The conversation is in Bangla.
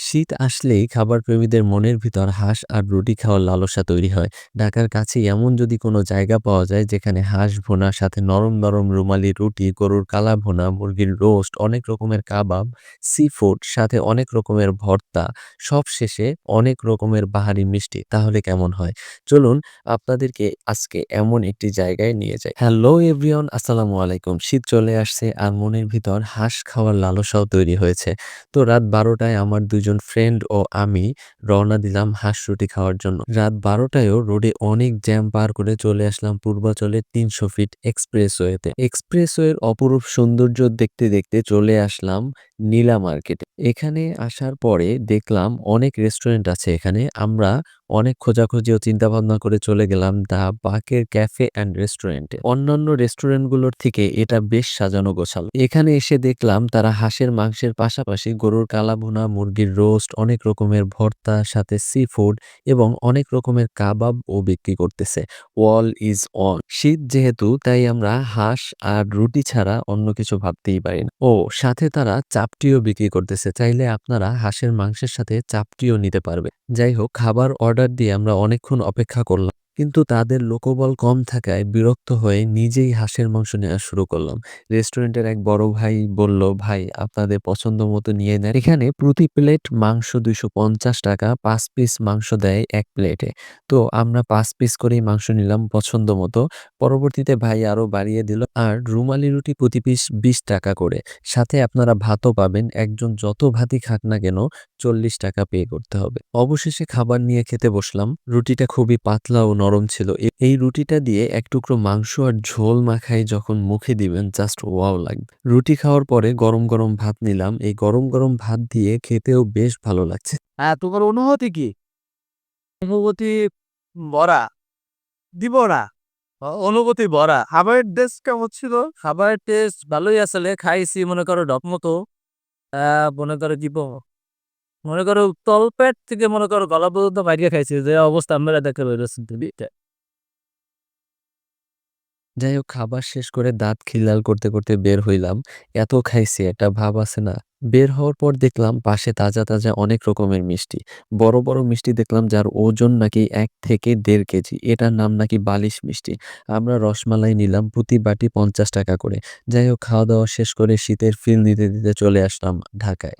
শীত আসলেই খাবার প্রেমীদের মনের ভিতর হাঁস আর রুটি খাওয়ার লালসা তৈরি হয়। ঢাকার কাছে এমন যদি কোনো জায়গা পাওয়া যায় যেখানে হাঁস ভুনা সাথে নরম নরম রুমালি রুটি, গরুর কালা ভুনা, মুরগির রোস্ট, অনেক রকমের কাবাব, সি ফুড সাথে অনেক রকমের ভর্তা, সব শেষে অনেক রকমের বাহারি মিষ্টি, তাহলে কেমন হয়? চলুন আপনাদেরকে আজকে এমন একটি জায়গায় নিয়ে যাই। হ্যালো এভরিওয়ান, আসসালামু আলাইকুম। শীত চলে আসছে আর মনের ভিতর হাঁস খাওয়ার লালসাও তৈরি হয়েছে। তো রাত ১২টায় আমার ২ জন ফ্রেন্ড ও আমি রওনা দিলাম হাঁস রুটি খাওয়ার জন্য। রাত ১২টায়ও রোডে অনেক জ্যাম পার করে চলে আসলাম পূর্বাচলের ৩০০ ফিট এক্সপ্রেসওয়েতে। এক্সপ্রেসওয়ের অপরূপ সৌন্দর্য দেখতে দেখতে চলে আসলাম নীলা মার্কেটে। এখানে আসার পরে দেখলাম অনেক রেস্টুরেন্ট আছে এখানে। আমরা অনেক খোঁজাখুঁজি ও চিন্তাভাবনা করে চলে গেলাম দ্য বাকের ক্যাফে অ্যান্ড রেস্টুরেন্টে। অন্যান্য রেস্টুরেন্টগুলোর থেকে এটা বেশ সাজানো গোছালো। এখানে এসে দেখলাম তারা হাঁসের মাংসের পাশাপাশি গরুর কালা ভুনা, মুরগির রোস্ট, অনেক রকমের ভর্তা, সাথে সি ফুড এবং অনেক রকমের কাবাবও বিক্রি করতেছে। All is on. শীত যেহেতু তাই আমরা হাঁস আর রুটি ছাড়া অন্য কিছু ভাবতেই পারি না। ও সাথে তারা চাপটিও বিক্রি করতেছে। চাইলে আপনারা হাঁসের মাংসের সাথে চাপটিও নিতে পারবে। যাই হোক, খাবার অর্ডার দিয়ে আমরা অনেকক্ষণ অপেক্ষা করলাম। কিন্তু তাদের লোকবল কম থাকায় বিরক্ত হয়ে নিজেই হাঁসের মাংস নেওয়া শুরু করলাম। রেস্টুরেন্টের এক বড় ভাই বলল, "ভাই, আপনাদের পছন্দ মতো নিয়ে নেন।" এখানে প্রতি প্লেট মাংস ৳২৫০, ৫ পিস মাংস দেয় ১ প্লেটে। তো আমরা ৫ পিস করেই মাংস নিলাম পছন্দ মতো। পরবর্তীতে ভাই আরো বাড়িয়ে দিল। আর রুমালি রুটি প্রতি পিস ৳২০ করে। সাথে আপনারা ভাতও পাবেন। একজন যত ভাতই খাক না কেন ৳৪০ পে করতে হবে। অবশেষে খাবার নিয়ে খেতে বসলাম। রুটিটা খুবই পাতলা ও নরম ছিল। এই রুটিটা দিয়ে এক টুকরো মাংস আর ঝোল মাখাই যখন মুখে দিবেন, জাস্ট ওয়াও লাগবে। রুটি খাওয়ার পরে গরম গরম ভাত নিলাম। এই গরম গরম ভাত দিয়ে খেতেও বেশ ভালো লাগছে। হ্যাঁ, তোমার অনুভূতি কি? অনুভূতি ভরা, দিব না। অনুভূতি ভরা। খাবারের টেস্ট কেমন ছিল? খাবারের টেস্ট ভালোই আসলে। খাইছি মনে করো ঢকমতো। মনে করো মনে করো তলপেট থেকে মনে করো গলা পর্যন্ত মাইরিয়া খাইছি। যে অবস্থা আমরা দেখতে পাইতেছি টিভিতে। যাই হোক, খাবার শেষ করে দাঁত খিললাল করতে করতে বের হইলাম। এত খাইছি একটা ভাব আছে না? বের হওয়ার পর দেখলাম পাশে তাজা তাজা অনেক রকমের মিষ্টি। বড় বড় মিষ্টি দেখলাম যার ওজন নাকি ১ থেকে ১.৫ কেজি। এটার নাম নাকি বালিশ মিষ্টি। আমরা রসমালাই নিলাম প্রতি বাটি ৳৫০ করে। যাই হোক, খাওয়া দাওয়া শেষ করে শীতের ফিল নিতে নিতে চলে আসলাম ঢাকায়।